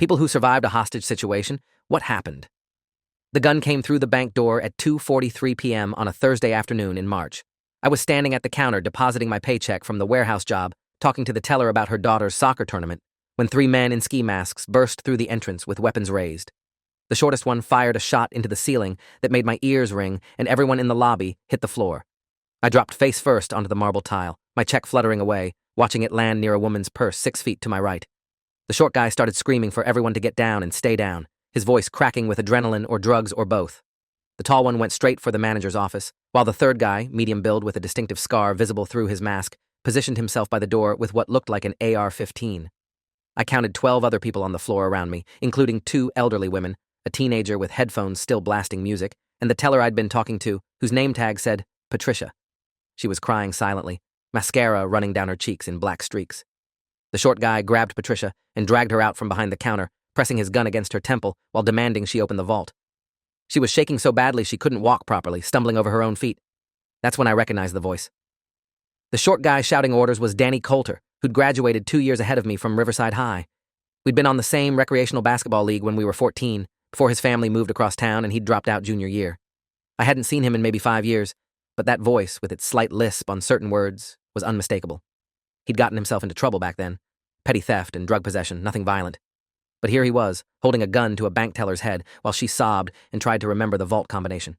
People who survived a hostage situation, what happened? The gun came through the bank door at 2:43 p.m. on a Thursday afternoon in March. I was standing at the counter depositing my paycheck from the warehouse job, talking to the teller about her daughter's soccer tournament, when three men in ski masks burst through the entrance with weapons raised. The shortest one fired a shot into the ceiling that made my ears ring, and everyone in the lobby hit the floor. I dropped face first onto the marble tile, my check fluttering away, watching it land near a woman's purse 6 feet to my right. The short guy started screaming for everyone to get down and stay down, his voice cracking with adrenaline or drugs or both. The tall one went straight for the manager's office, while the third guy, medium build with a distinctive scar visible through his mask, positioned himself by the door with what looked like an AR-15. I counted 12 other people on the floor around me, including 2 elderly women, a teenager with headphones still blasting music, and the teller I'd been talking to, whose name tag said Patricia. She was crying silently, mascara running down her cheeks in black streaks. The short guy grabbed Patricia and dragged her out from behind the counter, pressing his gun against her temple while demanding she open the vault. She was shaking so badly she couldn't walk properly, stumbling over her own feet. That's when I recognized the voice. The short guy shouting orders was Danny Coulter, who'd graduated 2 years ahead of me from Riverside High. We'd been on the same recreational basketball league when we were 14, before his family moved across town and he'd dropped out junior year. I hadn't seen him in maybe 5 years, but that voice, with its slight lisp on certain words, was unmistakable. He'd gotten himself into trouble back then. Petty theft and drug possession, nothing violent. But here he was, holding a gun to a bank teller's head while she sobbed and tried to remember the vault combination.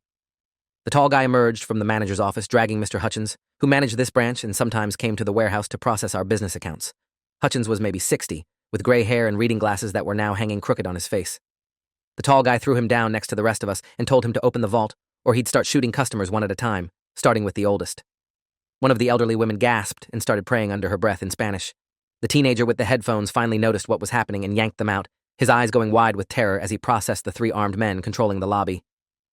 The tall guy emerged from the manager's office dragging Mr. Hutchins, who managed this branch and sometimes came to the warehouse to process our business accounts. Hutchins was maybe 60, with gray hair and reading glasses that were now hanging crooked on his face. The tall guy threw him down next to the rest of us and told him to open the vault, or he'd start shooting customers one at a time, starting with the oldest. One of the elderly women gasped and started praying under her breath in Spanish. The teenager with the headphones finally noticed what was happening and yanked them out, his eyes going wide with terror as he processed the 3 armed men controlling the lobby.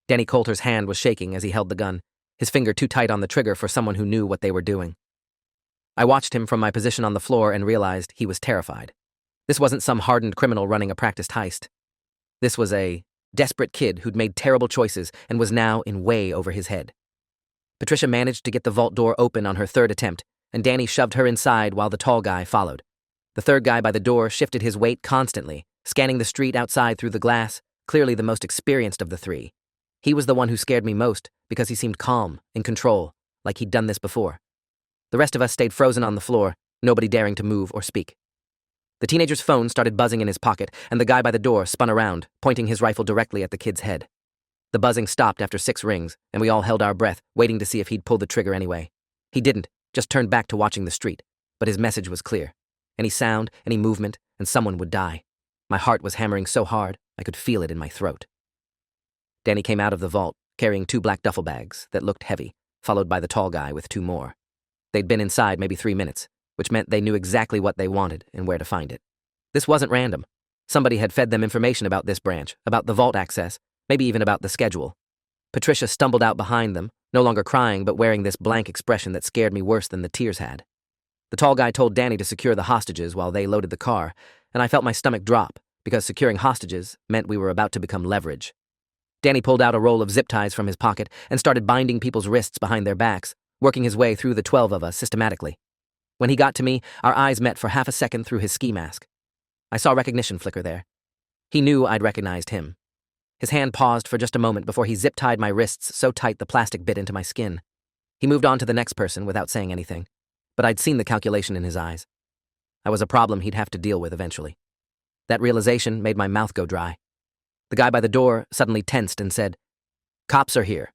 Danny Coulter's hand was shaking as he held the gun, his finger too tight on the trigger for someone who knew what they were doing. I watched him from my position on the floor and realized he was terrified. This wasn't some hardened criminal running a practiced heist. This was a desperate kid who'd made terrible choices and was now in way over his head. Patricia managed to get the vault door open on her 3rd attempt, and Danny shoved her inside while the tall guy followed. The 3rd guy by the door shifted his weight constantly, scanning the street outside through the glass, clearly the most experienced of the 3. He was the one who scared me most because he seemed calm, in control, like he'd done this before. The rest of us stayed frozen on the floor, nobody daring to move or speak. The teenager's phone started buzzing in his pocket, and the guy by the door spun around, pointing his rifle directly at the kid's head. The buzzing stopped after 6 rings, and we all held our breath, waiting to see if he'd pull the trigger anyway. He didn't, just turned back to watching the street, but his message was clear. Any sound, any movement, and someone would die. My heart was hammering so hard, I could feel it in my throat. Danny came out of the vault, carrying 2 black duffel bags that looked heavy, followed by the tall guy with 2 more. They'd been inside maybe 3 minutes, which meant they knew exactly what they wanted and where to find it. This wasn't random. Somebody had fed them information about this branch, about the vault access, maybe even about the schedule. Patricia stumbled out behind them, no longer crying but wearing this blank expression that scared me worse than the tears had. The tall guy told Danny to secure the hostages while they loaded the car, and I felt my stomach drop, because securing hostages meant we were about to become leverage. Danny pulled out a roll of zip ties from his pocket and started binding people's wrists behind their backs, working his way through the 12 of us systematically. When he got to me, our eyes met for half a second through his ski mask. I saw recognition flicker there. He knew I'd recognized him. His hand paused for just a moment before he zip-tied my wrists so tight the plastic bit into my skin. He moved on to the next person without saying anything, but I'd seen the calculation in his eyes. I was a problem he'd have to deal with eventually. That realization made my mouth go dry. The guy by the door suddenly tensed and said, "Cops are here."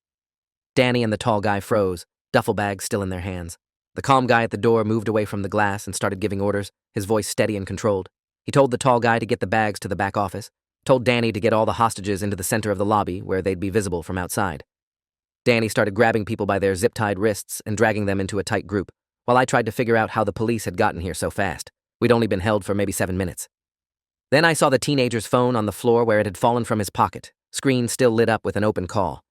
Danny and the tall guy froze, duffel bags still in their hands. The calm guy at the door moved away from the glass and started giving orders, his voice steady and controlled. He told the tall guy to get the bags to the back office, told Danny to get all the hostages into the center of the lobby where they'd be visible from outside. Danny started grabbing people by their zip-tied wrists and dragging them into a tight group, while I tried to figure out how the police had gotten here so fast. We'd only been held for maybe 7 minutes. Then I saw the teenager's phone on the floor where it had fallen from his pocket, screen still lit up with an open call.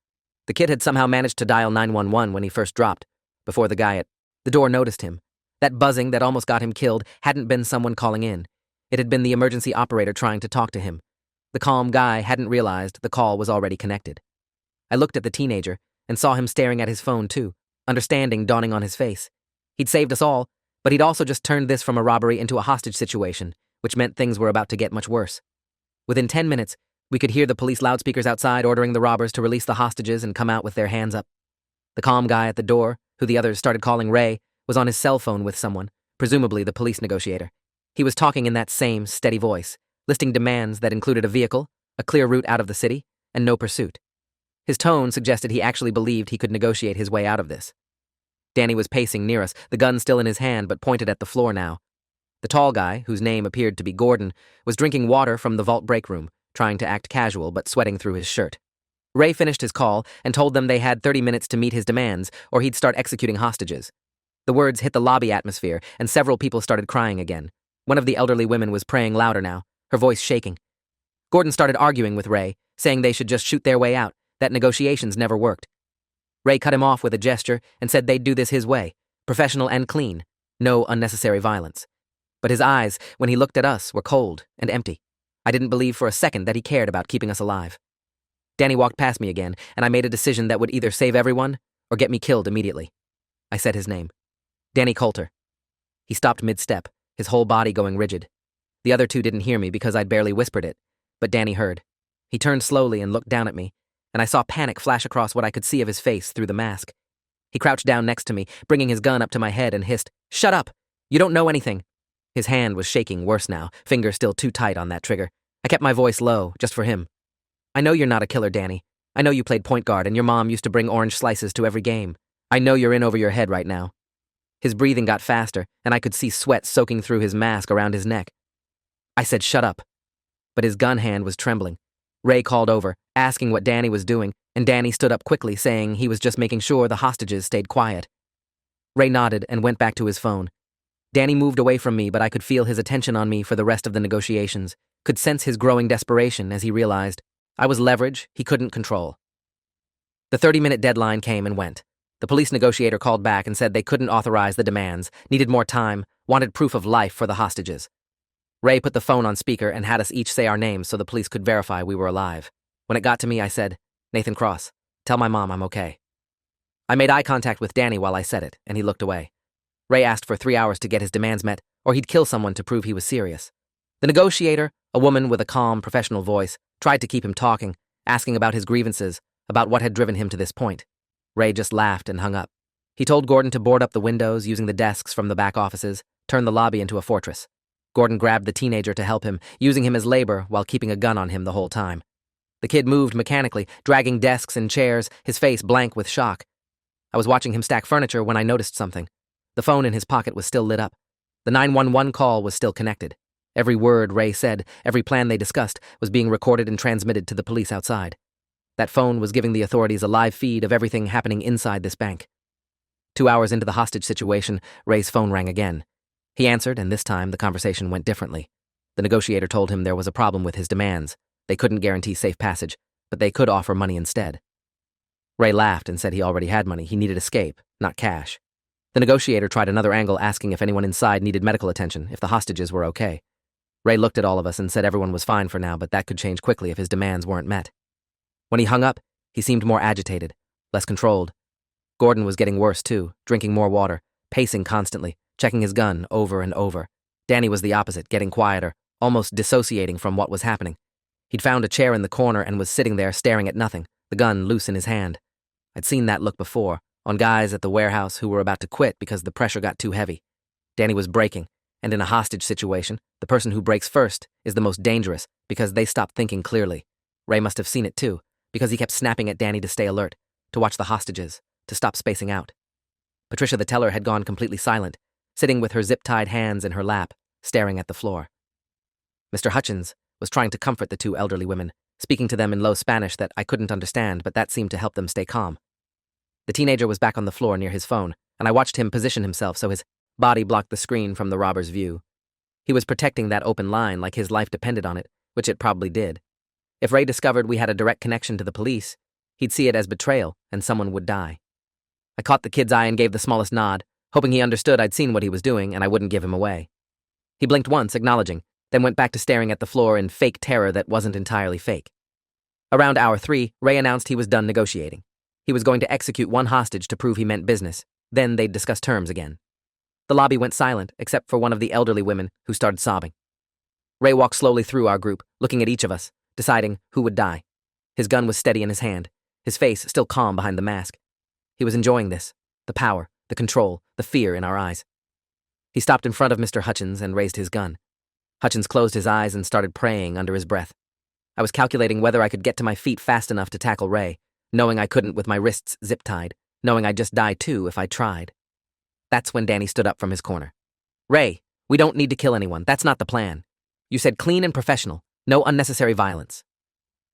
The kid had somehow managed to dial 911 when he first dropped, before the guy at the door noticed him. That buzzing that almost got him killed hadn't been someone calling in. It had been the emergency operator trying to talk to him. The calm guy hadn't realized the call was already connected. I looked at the teenager and saw him staring at his phone too, understanding dawning on his face. He'd saved us all, but he'd also just turned this from a robbery into a hostage situation, which meant things were about to get much worse. Within 10 minutes, we could hear the police loudspeakers outside ordering the robbers to release the hostages and come out with their hands up. The calm guy at the door, who the others started calling Ray, was on his cell phone with someone, presumably the police negotiator. He was talking in that same steady voice, listing demands that included a vehicle, a clear route out of the city, and no pursuit. His tone suggested he actually believed he could negotiate his way out of this. Danny was pacing near us, the gun still in his hand but pointed at the floor now. The tall guy, whose name appeared to be Gordon, was drinking water from the vault break room, trying to act casual but sweating through his shirt. Ray finished his call and told them they had 30 minutes to meet his demands or he'd start executing hostages. The words hit the lobby atmosphere and several people started crying again. One of the elderly women was praying louder now, her voice shaking. Gordon started arguing with Ray, saying they should just shoot their way out, that negotiations never worked. Ray cut him off with a gesture and said they'd do this his way, professional and clean, no unnecessary violence. But his eyes, when he looked at us, were cold and empty. I didn't believe for a second that he cared about keeping us alive. Danny walked past me again, and I made a decision that would either save everyone or get me killed immediately. I said his name. Danny Coulter. He stopped mid-step, his whole body going rigid. The other two didn't hear me because I'd barely whispered it, but Danny heard. He turned slowly and looked down at me, and I saw panic flash across what I could see of his face through the mask. He crouched down next to me, bringing his gun up to my head and hissed, "Shut up! You don't know anything!" His hand was shaking worse now, finger still too tight on that trigger. I kept my voice low, just for him. "I know you're not a killer, Danny. I know you played point guard and your mom used to bring orange slices to every game. I know you're in over your head right now." His breathing got faster, and I could see sweat soaking through his mask around his neck. I said, "Shut up." But his gun hand was trembling. Ray called over, asking what Danny was doing, and Danny stood up quickly, saying he was just making sure the hostages stayed quiet. Ray nodded and went back to his phone. Danny moved away from me, but I could feel his attention on me for the rest of the negotiations, could sense his growing desperation as he realized I was leverage he couldn't control. The 30-minute deadline came and went. The police negotiator called back and said they couldn't authorize the demands, needed more time, wanted proof of life for the hostages. Ray put the phone on speaker and had us each say our names so the police could verify we were alive. When it got to me, I said, "Nathan Cross, tell my mom I'm okay." I made eye contact with Danny while I said it, and he looked away. Ray asked for 3 hours to get his demands met, or he'd kill someone to prove he was serious. The negotiator, a woman with a calm, professional voice, tried to keep him talking, asking about his grievances, about what had driven him to this point. Ray just laughed and hung up. He told Gordon to board up the windows using the desks from the back offices, turn the lobby into a fortress. Gordon grabbed the teenager to help him, using him as labor while keeping a gun on him the whole time. The kid moved mechanically, dragging desks and chairs, his face blank with shock. I was watching him stack furniture when I noticed something. The phone in his pocket was still lit up. The 911 call was still connected. Every word Ray said, every plan they discussed, was being recorded and transmitted to the police outside. That phone was giving the authorities a live feed of everything happening inside this bank. 2 hours into the hostage situation, Ray's phone rang again. He answered, and this time the conversation went differently. The negotiator told him there was a problem with his demands. They couldn't guarantee safe passage, but they could offer money instead. Ray laughed and said he already had money. He needed escape, not cash. The negotiator tried another angle, asking if anyone inside needed medical attention, if the hostages were okay. Ray looked at all of us and said everyone was fine for now, but that could change quickly if his demands weren't met. When he hung up, he seemed more agitated, less controlled. Gordon was getting worse too, drinking more water, pacing constantly, checking his gun over and over. Danny was the opposite, getting quieter, almost dissociating from what was happening. He'd found a chair in the corner and was sitting there staring at nothing, the gun loose in his hand. I'd seen that look before, on guys at the warehouse who were about to quit because the pressure got too heavy. Danny was breaking, and in a hostage situation, the person who breaks first is the most dangerous because they stop thinking clearly. Ray must have seen it too, because he kept snapping at Danny to stay alert, to watch the hostages, to stop spacing out. Patricia the teller had gone completely silent, sitting with her zip-tied hands in her lap, staring at the floor. Mr. Hutchins was trying to comfort the two elderly women, speaking to them in low Spanish that I couldn't understand, but that seemed to help them stay calm. The teenager was back on the floor near his phone, and I watched him position himself so his body blocked the screen from the robber's view. He was protecting that open line like his life depended on it, which it probably did. If Ray discovered we had a direct connection to the police, he'd see it as betrayal and someone would die. I caught the kid's eye and gave the smallest nod, hoping he understood I'd seen what he was doing and I wouldn't give him away. He blinked once, acknowledging, then went back to staring at the floor in fake terror that wasn't entirely fake. Around hour 3, Ray announced he was done negotiating. He was going to execute one hostage to prove he meant business. Then they'd discuss terms again. The lobby went silent, except for one of the elderly women who started sobbing. Ray walked slowly through our group, looking at each of us, deciding who would die. His gun was steady in his hand, his face still calm behind the mask. He was enjoying this, the power, the control, the fear in our eyes. He stopped in front of Mr. Hutchins and raised his gun. Hutchins closed his eyes and started praying under his breath. I was calculating whether I could get to my feet fast enough to tackle Ray, knowing I couldn't with my wrists zip-tied, knowing I'd just die too if I tried. That's when Danny stood up from his corner. "Ray, we don't need to kill anyone. That's not the plan. You said clean and professional, no unnecessary violence."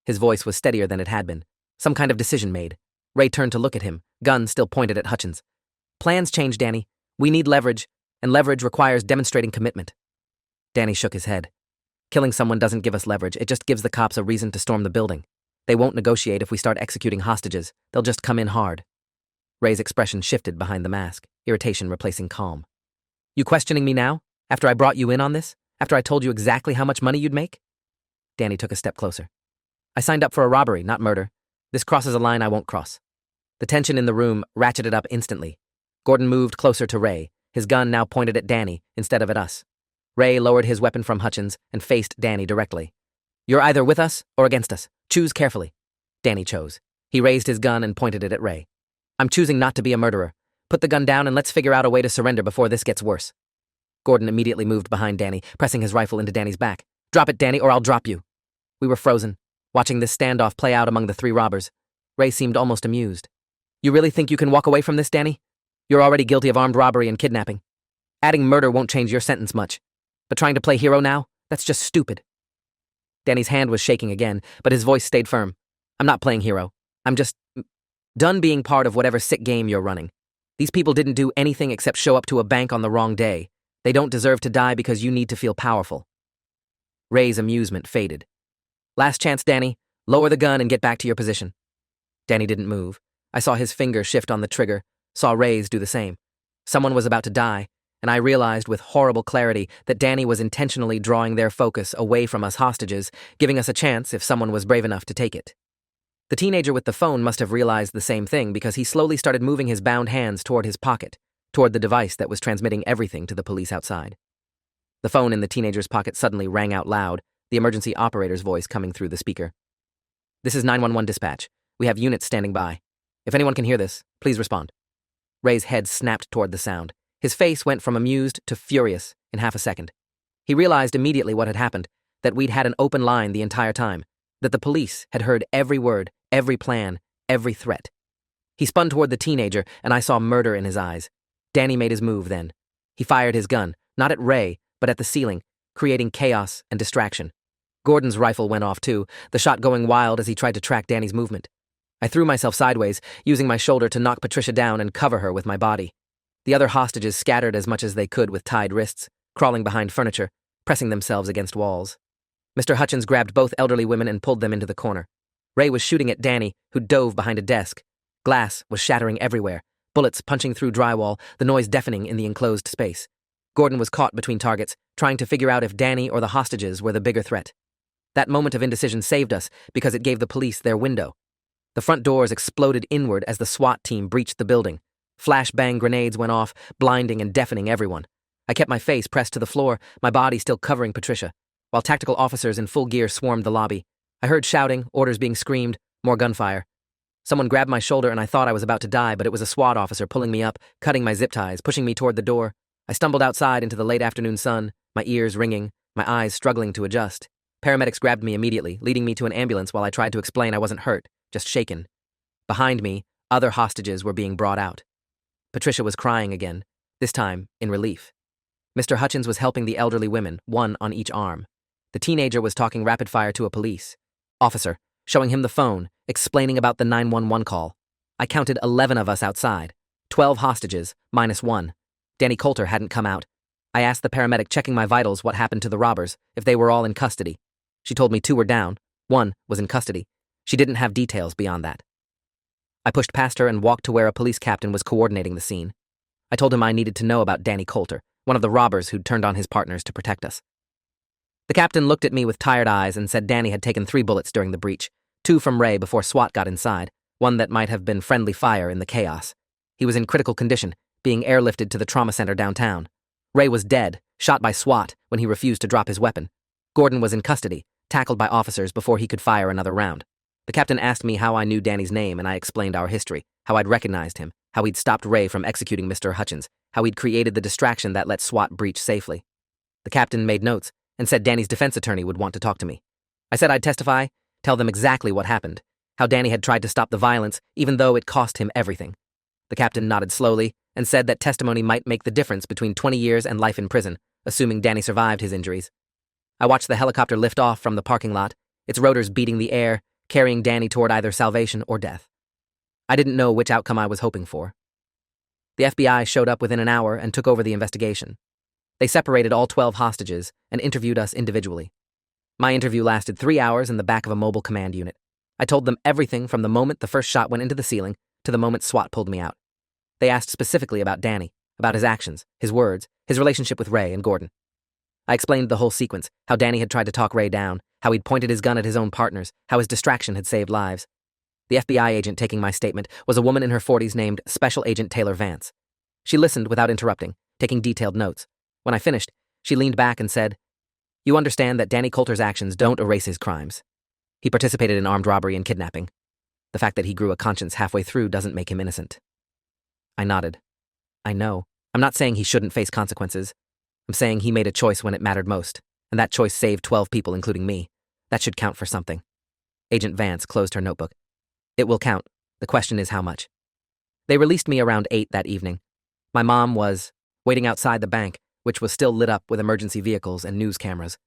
His voice was steadier than it had been, some kind of decision made. Ray turned to look at him, gun still pointed at Hutchins. "Plans change, Danny. We need leverage, and leverage requires demonstrating commitment." Danny shook his head. "Killing someone doesn't give us leverage, it just gives the cops a reason to storm the building. They won't negotiate if we start executing hostages, they'll just come in hard." Ray's expression shifted behind the mask, irritation replacing calm. "You questioning me now? After I brought you in on this? After I told you exactly how much money you'd make?" Danny took a step closer. "I signed up for a robbery, not murder. This crosses a line I won't cross." The tension in the room ratcheted up instantly. Gordon moved closer to Ray, his gun now pointed at Danny instead of at us. Ray lowered his weapon from Hutchins and faced Danny directly. "You're either with us or against us. Choose carefully." Danny chose. He raised his gun and pointed it at Ray. "I'm choosing not to be a murderer. Put the gun down and let's figure out a way to surrender before this gets worse." Gordon immediately moved behind Danny, pressing his rifle into Danny's back. "Drop it, Danny, or I'll drop you." We were frozen, watching this standoff play out among the three robbers. Ray seemed almost amused. "You really think you can walk away from this, Danny? You're already guilty of armed robbery and kidnapping. Adding murder won't change your sentence much. But trying to play hero now? That's just stupid." Danny's hand was shaking again, but his voice stayed firm. "I'm not playing hero. I'm just done being part of whatever sick game you're running. These people didn't do anything except show up to a bank on the wrong day. They don't deserve to die because you need to feel powerful." Ray's amusement faded. "Last chance, Danny. Lower the gun and get back to your position." Danny didn't move. I saw his finger shift on the trigger, saw Ray's do the same. Someone was about to die, and I realized with horrible clarity that Danny was intentionally drawing their focus away from us hostages, giving us a chance if someone was brave enough to take it. The teenager with the phone must have realized the same thing because he slowly started moving his bound hands toward his pocket, toward the device that was transmitting everything to the police outside. The phone in the teenager's pocket suddenly rang out loud, the emergency operator's voice coming through the speaker. "This is 911 dispatch. We have units standing by. If anyone can hear this, please respond." Ray's head snapped toward the sound. His face went from amused to furious in half a second. He realized immediately what had happened, that we'd had an open line the entire time, that the police had heard every word, every plan, every threat. He spun toward the teenager, and I saw murder in his eyes. Danny made his move then. He fired his gun, not at Ray, but at the ceiling, creating chaos and distraction. Gordon's rifle went off too, the shot going wild as he tried to track Danny's movement. I threw myself sideways, using my shoulder to knock Patricia down and cover her with my body. The other hostages scattered as much as they could with tied wrists, crawling behind furniture, pressing themselves against walls. Mr. Hutchins grabbed both elderly women and pulled them into the corner. Ray was shooting at Danny, who dove behind a desk. Glass was shattering everywhere, bullets punching through drywall, the noise deafening in the enclosed space. Gordon was caught between targets, trying to figure out if Danny or the hostages were the bigger threat. That moment of indecision saved us because it gave the police their window. The front doors exploded inward as the SWAT team breached the building. Flashbang grenades went off, blinding and deafening everyone. I kept my face pressed to the floor, my body still covering Patricia, while tactical officers in full gear swarmed the lobby. I heard shouting, orders being screamed, more gunfire. Someone grabbed my shoulder and I thought I was about to die, but it was a SWAT officer pulling me up, cutting my zip ties, pushing me toward the door. I stumbled outside into the late afternoon sun, my ears ringing, my eyes struggling to adjust. Paramedics grabbed me immediately, leading me to an ambulance while I tried to explain I wasn't hurt, just shaken. Behind me, other hostages were being brought out. Patricia was crying again, this time in relief. Mr. Hutchins was helping the elderly women, one on each arm. The teenager was talking rapid-fire to a police officer, showing him the phone, explaining about the 911 call. I counted 11 of us outside, 12 hostages, minus one. Danny Coulter hadn't come out. I asked the paramedic checking my vitals what happened to the robbers, if they were all in custody. She told me 2 were down, 1 was in custody. She didn't have details beyond that. I pushed past her and walked to where a police captain was coordinating the scene. I told him I needed to know about Danny Coulter, one of the robbers who'd turned on his partners to protect us. The captain looked at me with tired eyes and said Danny had taken 3 bullets during the breach, 2 from Ray before SWAT got inside, 1 that might have been friendly fire in the chaos. He was in critical condition, being airlifted to the trauma center downtown. Ray was dead, shot by SWAT when he refused to drop his weapon. Gordon was in custody, tackled by officers before he could fire another round. The captain asked me how I knew Danny's name, and I explained our history, how I'd recognized him, how he'd stopped Ray from executing Mr. Hutchins, how he'd created the distraction that let SWAT breach safely. The captain made notes and said Danny's defense attorney would want to talk to me. I said I'd testify, tell them exactly what happened, how Danny had tried to stop the violence even though it cost him everything. The captain nodded slowly and said that testimony might make the difference between 20 years and life in prison, assuming Danny survived his injuries. I watched the helicopter lift off from the parking lot, its rotors beating the air, carrying Danny toward either salvation or death. I didn't know which outcome I was hoping for. The FBI showed up within an hour and took over the investigation. They separated all 12 hostages and interviewed us individually. My interview lasted 3 hours in the back of a mobile command unit. I told them everything from the moment the first shot went into the ceiling to the moment SWAT pulled me out. They asked specifically about Danny, about his actions, his words, his relationship with Ray and Gordon. I explained the whole sequence, how Danny had tried to talk Ray down, how he'd pointed his gun at his own partners, how his distraction had saved lives. The FBI agent taking my statement was a woman in her 40s named Special Agent Taylor Vance. She listened without interrupting, taking detailed notes. When I finished, she leaned back and said, "You understand that Danny Coulter's actions don't erase his crimes. He participated in armed robbery and kidnapping. The fact that he grew a conscience halfway through doesn't make him innocent." I nodded. I know. I'm not saying he shouldn't face consequences. I'm saying he made a choice when it mattered most, and that choice saved 12 people, including me. That should count for something. Agent Vance closed her notebook. It will count. The question is how much. They released me around 8 that evening. My mom was waiting outside the bank, which was still lit up with emergency vehicles and news cameras.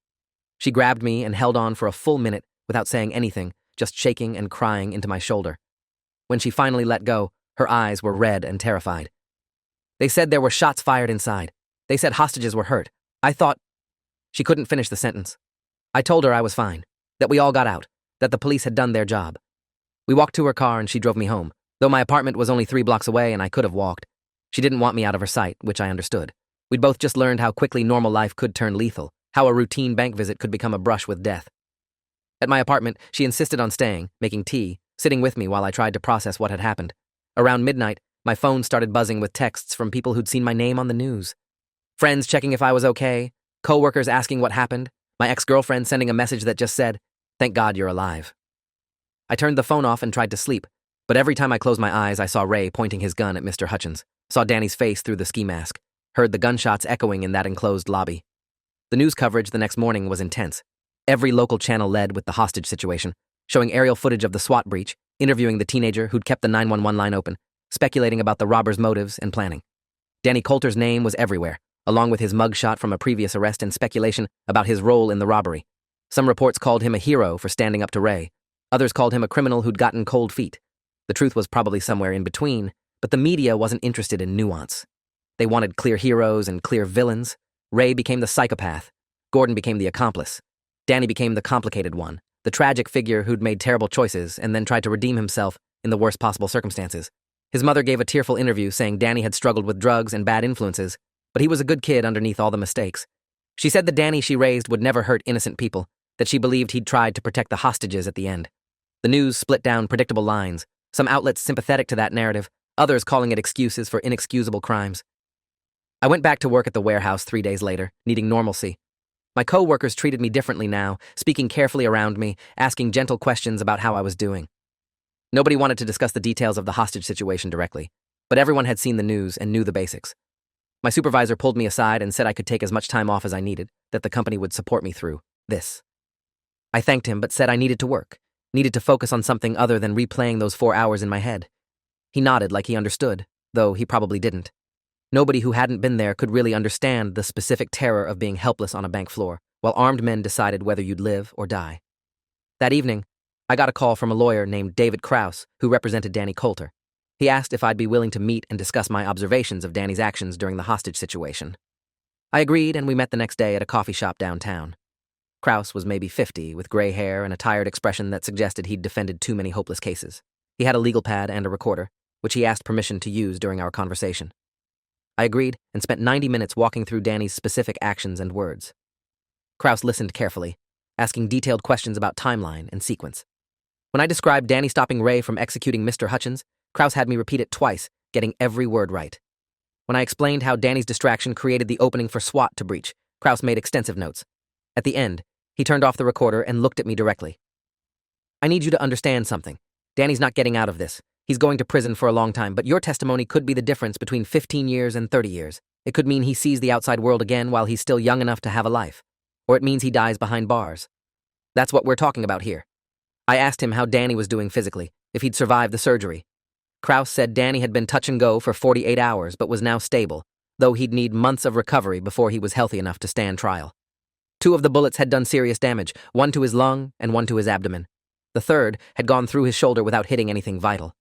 She grabbed me and held on for a full minute without saying anything, just shaking and crying into my shoulder. When she finally let go, her eyes were red and terrified. They said there were shots fired inside. They said hostages were hurt. I thought... She couldn't finish the sentence. I told her I was fine, that we all got out, that the police had done their job. We walked to her car and she drove me home, though my apartment was only 3 blocks away and I could have walked. She didn't want me out of her sight, which I understood. We'd both just learned how quickly normal life could turn lethal, how a routine bank visit could become a brush with death. At my apartment, she insisted on staying, making tea, sitting with me while I tried to process what had happened. Around midnight, my phone started buzzing with texts from people who'd seen my name on the news. Friends checking if I was okay, coworkers asking what happened, my ex-girlfriend sending a message that just said, "Thank God you're alive." I turned the phone off and tried to sleep, but every time I closed my eyes, I saw Ray pointing his gun at Mr. Hutchins, saw Danny's face through the ski mask, heard the gunshots echoing in that enclosed lobby. The news coverage the next morning was intense. Every local channel led with the hostage situation, showing aerial footage of the SWAT breach, interviewing the teenager who'd kept the 911 line open, speculating about the robbers' motives and planning. Danny Coulter's name was everywhere, along with his mugshot from a previous arrest and speculation about his role in the robbery. Some reports called him a hero for standing up to Ray. Others called him a criminal who'd gotten cold feet. The truth was probably somewhere in between, but the media wasn't interested in nuance. They wanted clear heroes and clear villains. Ray became the psychopath. Gordon became the accomplice. Danny became the complicated one, the tragic figure who'd made terrible choices and then tried to redeem himself in the worst possible circumstances. His mother gave a tearful interview saying Danny had struggled with drugs and bad influences, but he was a good kid underneath all the mistakes. She said the Danny she raised would never hurt innocent people, that she believed he'd tried to protect the hostages at the end. The news split down predictable lines, some outlets sympathetic to that narrative, others calling it excuses for inexcusable crimes. I went back to work at the warehouse 3 days later, needing normalcy. My co-workers treated me differently now, speaking carefully around me, asking gentle questions about how I was doing. Nobody wanted to discuss the details of the hostage situation directly, but everyone had seen the news and knew the basics. My supervisor pulled me aside and said I could take as much time off as I needed, that the company would support me through this. I thanked him but said I needed to work, needed to focus on something other than replaying those 4 hours in my head. He nodded like he understood, though he probably didn't. Nobody who hadn't been there could really understand the specific terror of being helpless on a bank floor, while armed men decided whether you'd live or die. That evening, I got a call from a lawyer named David Krause, who represented Danny Coulter. He asked if I'd be willing to meet and discuss my observations of Danny's actions during the hostage situation. I agreed, and we met the next day at a coffee shop downtown. Krause was maybe 50, with gray hair and a tired expression that suggested he'd defended too many hopeless cases. He had a legal pad and a recorder, which he asked permission to use during our conversation. I agreed and spent 90 minutes walking through Danny's specific actions and words. Krause listened carefully, asking detailed questions about timeline and sequence. When I described Danny stopping Ray from executing Mr. Hutchins, Krause had me repeat it twice, getting every word right. When I explained how Danny's distraction created the opening for SWAT to breach, Krause made extensive notes. At the end, He turned off the recorder and looked at me directly. I need you to understand something. Danny's not getting out of this. He's going to prison for a long time, but your testimony could be the difference between 15 years and 30 years. It could mean he sees the outside world again while he's still young enough to have a life. Or it means he dies behind bars. That's what we're talking about here. I asked him how Danny was doing physically, if he'd survived the surgery. Kraus said Danny had been touch and go for 48 hours but was now stable, though he'd need months of recovery before he was healthy enough to stand trial. 2 of the bullets had done serious damage, 1 to his lung and 1 to his abdomen. The third had gone through his shoulder without hitting anything vital.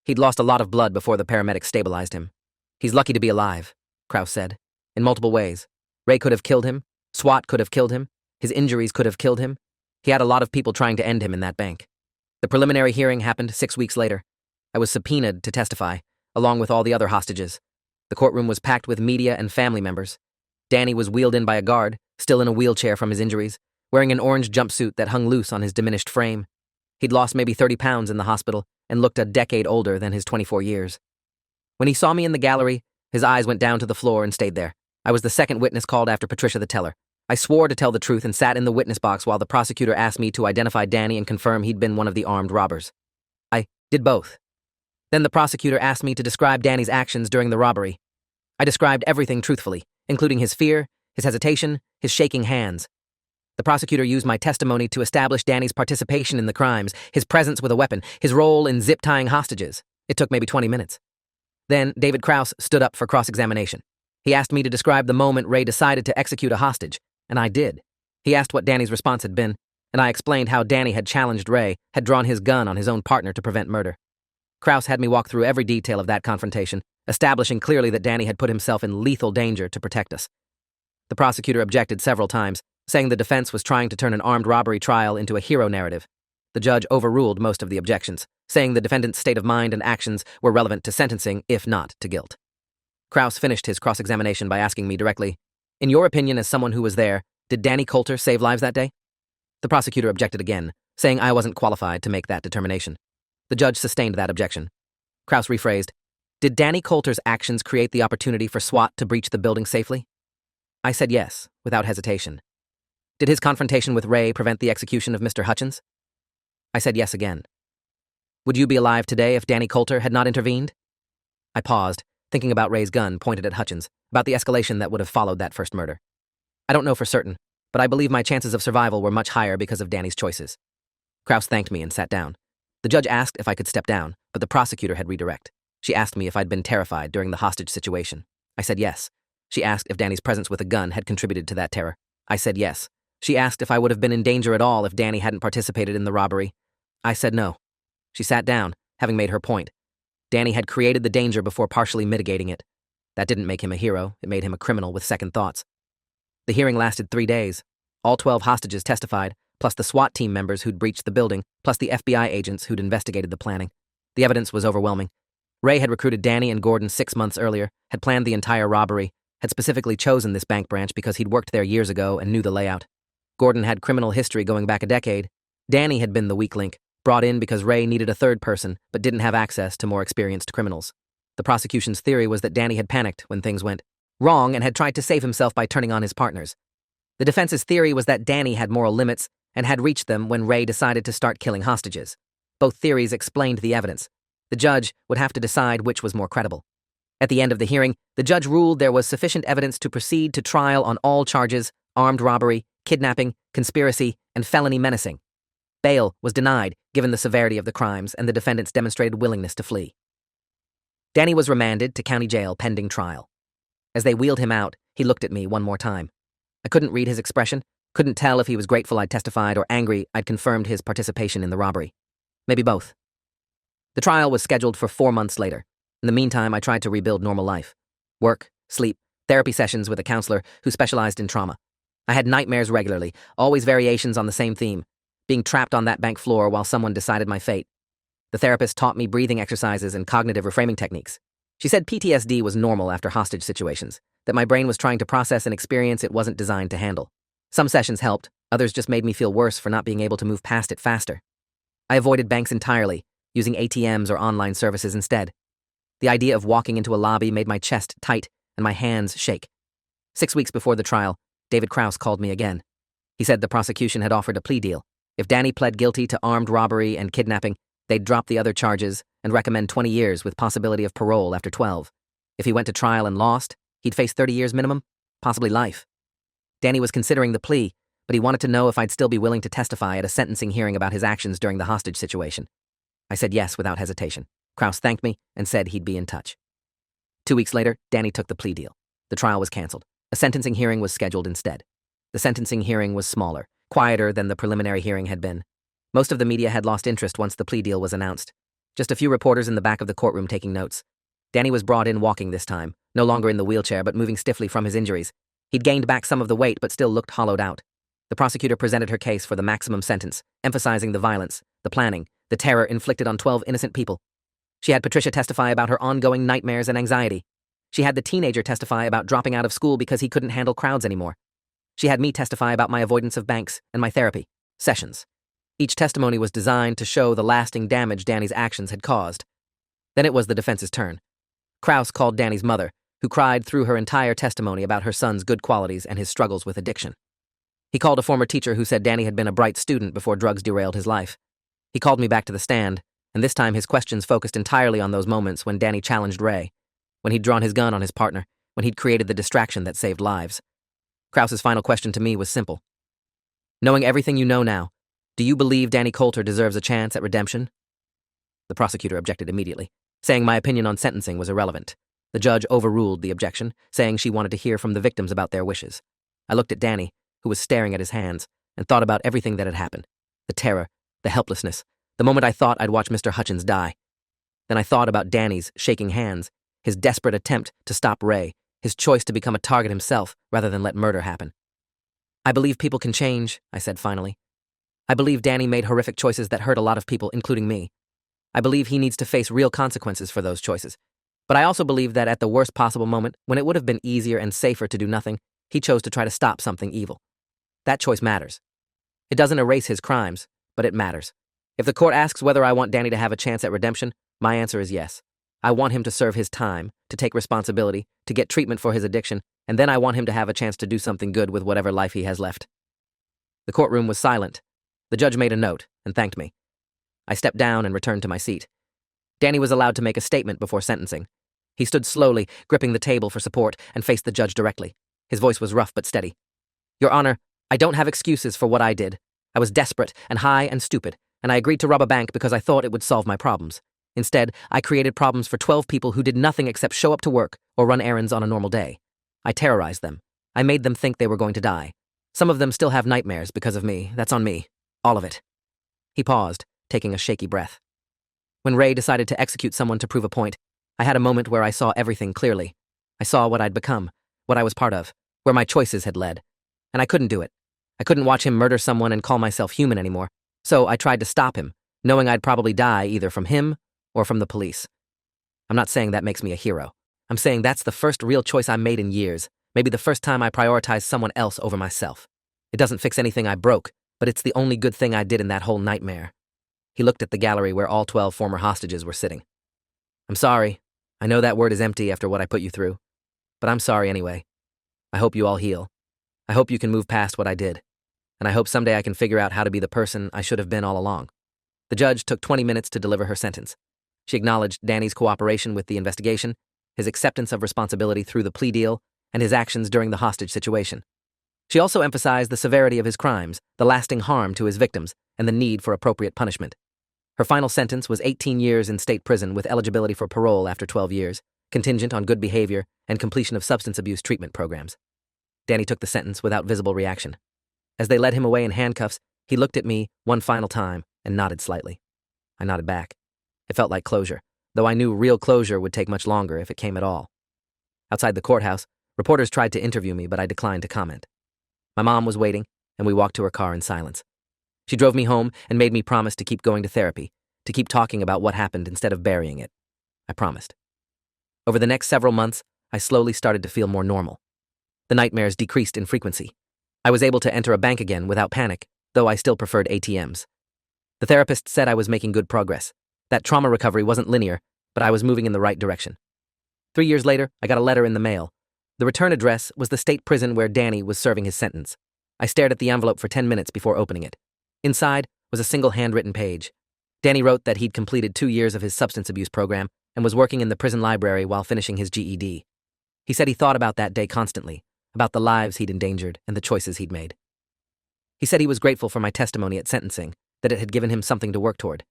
He'd lost a lot of blood before the paramedics stabilized him. He's lucky to be alive, Kraus said, in multiple ways. Ray could have killed him, SWAT could have killed him, his injuries could have killed him. He had a lot of people trying to end him in that bank. The preliminary hearing happened 6 weeks later. I was subpoenaed to testify, along with all the other hostages. The courtroom was packed with media and family members. Danny was wheeled in by a guard, still in a wheelchair from his injuries, wearing an orange jumpsuit that hung loose on his diminished frame. He'd lost maybe 30 pounds in the hospital and looked a decade older than his 24 years. When he saw me in the gallery, his eyes went down to the floor and stayed there. I was the second witness called after Patricia the teller. I swore to tell the truth and sat in the witness box while the prosecutor asked me to identify Danny and confirm he'd been one of the armed robbers. I did both. Then the prosecutor asked me to describe Danny's actions during the robbery. I described everything truthfully, including his fear, his hesitation, his shaking hands. The prosecutor used my testimony to establish Danny's participation in the crimes, his presence with a weapon, his role in zip-tying hostages. It took maybe 20 minutes. Then David Kraus stood up for cross-examination. He asked me to describe the moment Ray decided to execute a hostage, and I did. He asked what Danny's response had been, and I explained how Danny had challenged Ray, had drawn his gun on his own partner to prevent murder. Kraus had me walk through every detail of that confrontation, establishing clearly that Danny had put himself in lethal danger to protect us. The prosecutor objected several times, saying the defense was trying to turn an armed robbery trial into a hero narrative. The judge overruled most of the objections, saying the defendant's state of mind and actions were relevant to sentencing, if not to guilt. Kraus finished his cross-examination by asking me directly, "In your opinion as someone who was there, did Danny Coulter save lives that day?" The prosecutor objected again, saying I wasn't qualified to make that determination. The judge sustained that objection. Kraus rephrased, "Did Danny Coulter's actions create the opportunity for SWAT to breach the building safely?" I said yes, without hesitation. "Did his confrontation with Ray prevent the execution of Mr. Hutchins?" I said yes again. "Would you be alive today if Danny Coulter had not intervened?" I paused, thinking about Ray's gun pointed at Hutchins, about the escalation that would have followed that first murder. I don't know for certain, but I believe my chances of survival were much higher because of Danny's choices. Kraus thanked me and sat down. The judge asked if I could step down, but the prosecutor had redirect. She asked me if I'd been terrified during the hostage situation. I said yes. She asked if Danny's presence with a gun had contributed to that terror. I said yes. She asked if I would have been in danger at all if Danny hadn't participated in the robbery. I said no. She sat down, having made her point. Danny had created the danger before partially mitigating it. That didn't make him a hero, it made him a criminal with second thoughts. The hearing lasted 3 days. All 12 hostages testified, plus the SWAT team members who'd breached the building, plus the FBI agents who'd investigated the planning. The evidence was overwhelming. Ray had recruited Danny and Gordon 6 months earlier, had planned the entire robbery, had specifically chosen this bank branch because he'd worked there years ago and knew the layout. Gordon had criminal history going back a decade. Danny had been the weak link, brought in because Ray needed a third person but didn't have access to more experienced criminals. The prosecution's theory was that Danny had panicked when things went wrong and had tried to save himself by turning on his partners. The defense's theory was that Danny had moral limits and had reached them when Ray decided to start killing hostages. Both theories explained the evidence. The judge would have to decide which was more credible. At the end of the hearing, the judge ruled there was sufficient evidence to proceed to trial on all charges: armed robbery, kidnapping, conspiracy, and felony menacing. Bail was denied given the severity of the crimes and the defendant's demonstrated willingness to flee. Danny was remanded to county jail pending trial. As they wheeled him out, he looked at me one more time. I couldn't read his expression, couldn't tell if he was grateful I'd testified or angry I'd confirmed his participation in the robbery. Maybe both. The trial was scheduled for 4 months later. In the meantime, I tried to rebuild normal life. Work, sleep, therapy sessions with a counselor who specialized in trauma. I had nightmares regularly, always variations on the same theme: being trapped on that bank floor while someone decided my fate. The therapist taught me breathing exercises and cognitive reframing techniques. She said PTSD was normal after hostage situations, that my brain was trying to process an experience it wasn't designed to handle. Some sessions helped, others just made me feel worse for not being able to move past it faster. I avoided banks entirely, using ATMs or online services instead. The idea of walking into a lobby made my chest tight and my hands shake. 6 weeks before the trial, David Kraus called me again. He said the prosecution had offered a plea deal. If Danny pled guilty to armed robbery and kidnapping, they'd drop the other charges and recommend 20 years with possibility of parole after 12. If he went to trial and lost, he'd face 30 years minimum, possibly life. Danny was considering the plea, but he wanted to know if I'd still be willing to testify at a sentencing hearing about his actions during the hostage situation. I said yes without hesitation. Kraus thanked me and said he'd be in touch. 2 weeks later, Danny took the plea deal. The trial was canceled. A sentencing hearing was scheduled instead. The sentencing hearing was smaller, quieter than the preliminary hearing had been. Most of the media had lost interest once the plea deal was announced. Just a few reporters in the back of the courtroom taking notes. Danny was brought in walking this time, no longer in the wheelchair but moving stiffly from his injuries. He'd gained back some of the weight but still looked hollowed out. The prosecutor presented her case for the maximum sentence, emphasizing the violence, the planning, the terror inflicted on 12 innocent people. She had Patricia testify about her ongoing nightmares and anxiety. She had the teenager testify about dropping out of school because he couldn't handle crowds anymore. She had me testify about my avoidance of banks and my therapy sessions. Each testimony was designed to show the lasting damage Danny's actions had caused. Then it was the defense's turn. Kraus called Danny's mother, who cried through her entire testimony about her son's good qualities and his struggles with addiction. He called a former teacher who said Danny had been a bright student before drugs derailed his life. He called me back to the stand, and this time his questions focused entirely on those moments when Danny challenged Ray, when he'd drawn his gun on his partner, when he'd created the distraction that saved lives. Kraus's final question to me was simple. Knowing everything you know now, do you believe Danny Coulter deserves a chance at redemption? The prosecutor objected immediately, saying my opinion on sentencing was irrelevant. The judge overruled the objection, saying she wanted to hear from the victims about their wishes. I looked at Danny, who was staring at his hands, and thought about everything that had happened. The terror, the helplessness, the moment I thought I'd watch Mr. Hutchins die. Then I thought about Danny's shaking hands, his desperate attempt to stop Ray, his choice to become a target himself rather than let murder happen. I believe people can change, I said finally. I believe Danny made horrific choices that hurt a lot of people, including me. I believe he needs to face real consequences for those choices. But I also believe that at the worst possible moment, when it would have been easier and safer to do nothing, he chose to try to stop something evil. That choice matters. It doesn't erase his crimes, but it matters. If the court asks whether I want Danny to have a chance at redemption, my answer is yes. I want him to serve his time, to take responsibility, to get treatment for his addiction, and then I want him to have a chance to do something good with whatever life he has left. The courtroom was silent. The judge made a note and thanked me. I stepped down and returned to my seat. Danny was allowed to make a statement before sentencing. He stood slowly, gripping the table for support, and faced the judge directly. His voice was rough but steady. Your Honor, I don't have excuses for what I did. I was desperate and high and stupid, and I agreed to rob a bank because I thought it would solve my problems. Instead, I created problems for 12 people who did nothing except show up to work or run errands on a normal day. I terrorized them. I made them think they were going to die. Some of them still have nightmares because of me. That's on me. All of it. He paused, taking a shaky breath. When Ray decided to execute someone to prove a point, I had a moment where I saw everything clearly. I saw what I'd become, what I was part of, where my choices had led. And I couldn't do it. I couldn't watch him murder someone and call myself human anymore. So I tried to stop him, knowing I'd probably die either from him or from the police. I'm not saying that makes me a hero. I'm saying that's the first real choice I made in years, maybe the first time I prioritized someone else over myself. It doesn't fix anything I broke, but it's the only good thing I did in that whole nightmare. He looked at the gallery where all 12 former hostages were sitting. I'm sorry. I know that word is empty after what I put you through. But I'm sorry anyway. I hope you all heal. I hope you can move past what I did. And I hope someday I can figure out how to be the person I should have been all along. The judge took 20 minutes to deliver her sentence. She acknowledged Danny's cooperation with the investigation, his acceptance of responsibility through the plea deal, and his actions during the hostage situation. She also emphasized the severity of his crimes, the lasting harm to his victims, and the need for appropriate punishment. Her final sentence was 18 years in state prison with eligibility for parole after 12 years, contingent on good behavior and completion of substance abuse treatment programs. Danny took the sentence without visible reaction. As they led him away in handcuffs, he looked at me one final time and nodded slightly. I nodded back. It felt like closure, though I knew real closure would take much longer if it came at all. Outside the courthouse, reporters tried to interview me, but I declined to comment. My mom was waiting, and we walked to her car in silence. She drove me home and made me promise to keep going to therapy, to keep talking about what happened instead of burying it. I promised. Over the next several months, I slowly started to feel more normal. The nightmares decreased in frequency. I was able to enter a bank again without panic, though I still preferred ATMs. The therapist said I was making good progress. That trauma recovery wasn't linear, but I was moving in the right direction. 3 years later, I got a letter in the mail. The return address was the state prison where Danny was serving his sentence. I stared at the envelope for 10 minutes before opening it. Inside was a single handwritten page. Danny wrote that he'd completed 2 years of his substance abuse program and was working in the prison library while finishing his GED. He said he thought about that day constantly, about the lives he'd endangered and the choices he'd made. He said he was grateful for my testimony at sentencing, that it had given him something to work toward.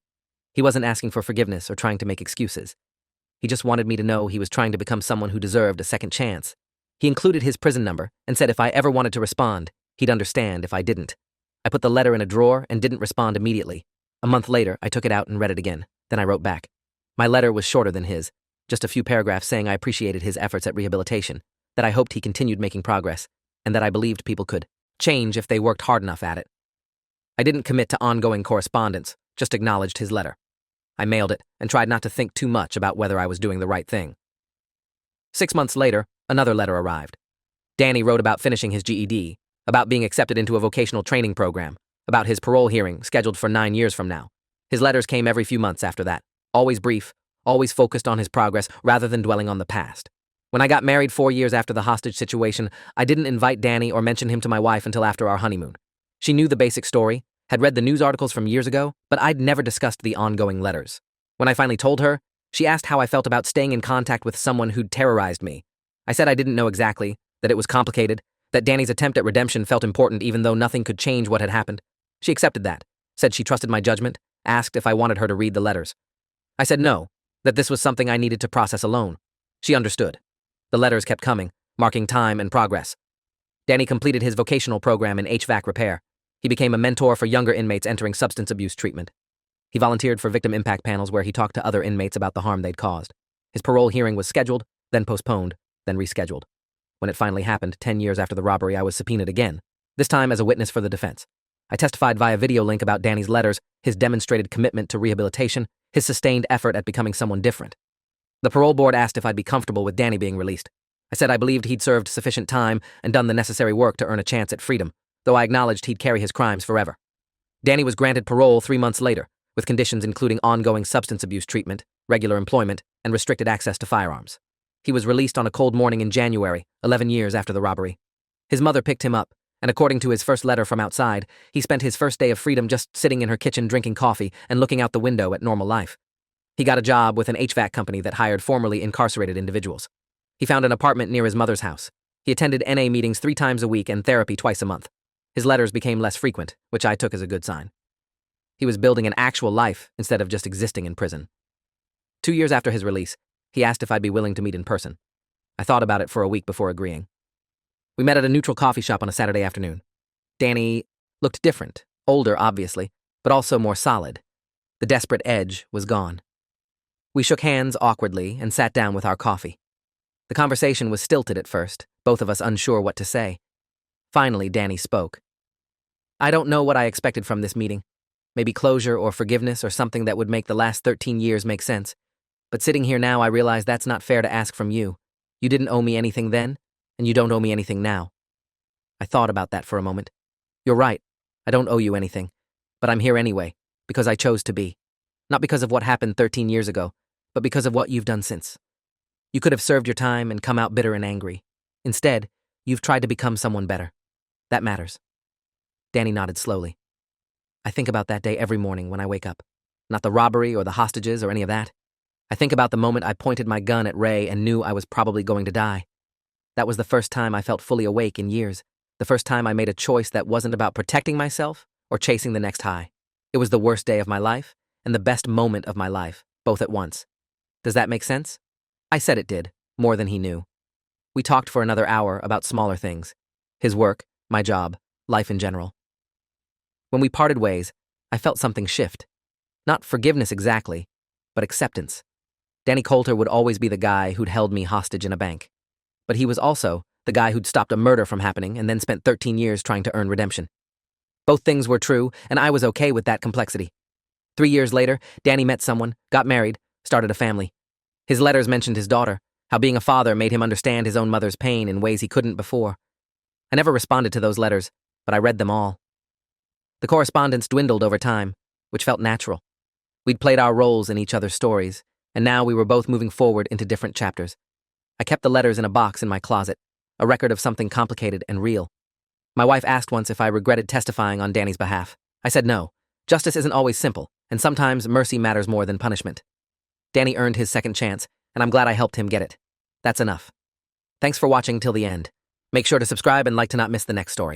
He wasn't asking for forgiveness or trying to make excuses. He just wanted me to know he was trying to become someone who deserved a second chance. He included his prison number and said if I ever wanted to respond, he'd understand if I didn't. I put the letter in a drawer and didn't respond immediately. A month later, I took it out and read it again. Then I wrote back. My letter was shorter than his, just a few paragraphs saying I appreciated his efforts at rehabilitation, that I hoped he continued making progress, and that I believed people could change if they worked hard enough at it. I didn't commit to ongoing correspondence, just acknowledged his letter. I mailed it and tried not to think too much about whether I was doing the right thing. 6 months later, another letter arrived. Danny wrote about finishing his GED, about being accepted into a vocational training program, about his parole hearing scheduled for 9 years from now. His letters came every few months after that, always brief, always focused on his progress rather than dwelling on the past. When I got married 4 years after the hostage situation, I didn't invite Danny or mention him to my wife until after our honeymoon. She knew the basic story, had read the news articles from years ago, but I'd never discussed the ongoing letters. When I finally told her, she asked how I felt about staying in contact with someone who'd terrorized me. I said I didn't know exactly, that it was complicated, that Danny's attempt at redemption felt important even though nothing could change what had happened. She accepted that, said she trusted my judgment, asked if I wanted her to read the letters. I said no, that this was something I needed to process alone. She understood. The letters kept coming, marking time and progress. Danny completed his vocational program in HVAC repair. He became a mentor for younger inmates entering substance abuse treatment. He volunteered for victim impact panels where he talked to other inmates about the harm they'd caused. His parole hearing was scheduled, then postponed, then rescheduled. When it finally happened, 10 years after the robbery, I was subpoenaed again, this time as a witness for the defense. I testified via video link about Danny's letters, his demonstrated commitment to rehabilitation, his sustained effort at becoming someone different. The parole board asked if I'd be comfortable with Danny being released. I said I believed he'd served sufficient time and done the necessary work to earn a chance at freedom, though I acknowledged he'd carry his crimes forever. Danny was granted parole 3 months later, with conditions including ongoing substance abuse treatment, regular employment, and restricted access to firearms. He was released on a cold morning in January, 11 years after the robbery. His mother picked him up, and according to his first letter from outside, he spent his first day of freedom just sitting in her kitchen drinking coffee and looking out the window at normal life. He got a job with an HVAC company that hired formerly incarcerated individuals. He found an apartment near his mother's house. He attended NA meetings 3 times a week and therapy twice a month. His letters became less frequent, which I took as a good sign. He was building an actual life instead of just existing in prison. 2 years after his release, he asked if I'd be willing to meet in person. I thought about it for a week before agreeing. We met at a neutral coffee shop on a Saturday afternoon. Danny looked different, older obviously, but also more solid. The desperate edge was gone. We shook hands awkwardly and sat down with our coffee. The conversation was stilted at first, both of us unsure what to say. Finally, Danny spoke. I don't know what I expected from this meeting. Maybe closure or forgiveness or something that would make the last 13 years make sense. But sitting here now, I realize that's not fair to ask from you. You didn't owe me anything then, and you don't owe me anything now. I thought about that for a moment. You're right. I don't owe you anything. But I'm here anyway, because I chose to be. Not because of what happened 13 years ago, but because of what you've done since. You could have served your time and come out bitter and angry. Instead, you've tried to become someone better. That matters. Danny nodded slowly. I think about that day every morning when I wake up. Not the robbery or the hostages or any of that. I think about the moment I pointed my gun at Ray and knew I was probably going to die. That was the first time I felt fully awake in years. The first time I made a choice that wasn't about protecting myself or chasing the next high. It was the worst day of my life and the best moment of my life, both at once. Does that make sense? I said it did, more than he knew. We talked for another hour about smaller things. His work, my job, life in general. When we parted ways, I felt something shift. Not forgiveness exactly, but acceptance. Danny Coulter would always be the guy who'd held me hostage in a bank. But he was also the guy who'd stopped a murder from happening and then spent 13 years trying to earn redemption. Both things were true, and I was okay with that complexity. 3 years later, Danny met someone, got married, started a family. His letters mentioned his daughter, how being a father made him understand his own mother's pain in ways he couldn't before. I never responded to those letters, but I read them all. The correspondence dwindled over time, which felt natural. We'd played our roles in each other's stories, and now we were both moving forward into different chapters. I kept the letters in a box in my closet, a record of something complicated and real. My wife asked once if I regretted testifying on Danny's behalf. I said no. Justice isn't always simple, and sometimes mercy matters more than punishment. Danny earned his second chance, and I'm glad I helped him get it. That's enough. Thanks for watching till the end. Make sure to subscribe and like to not miss the next story.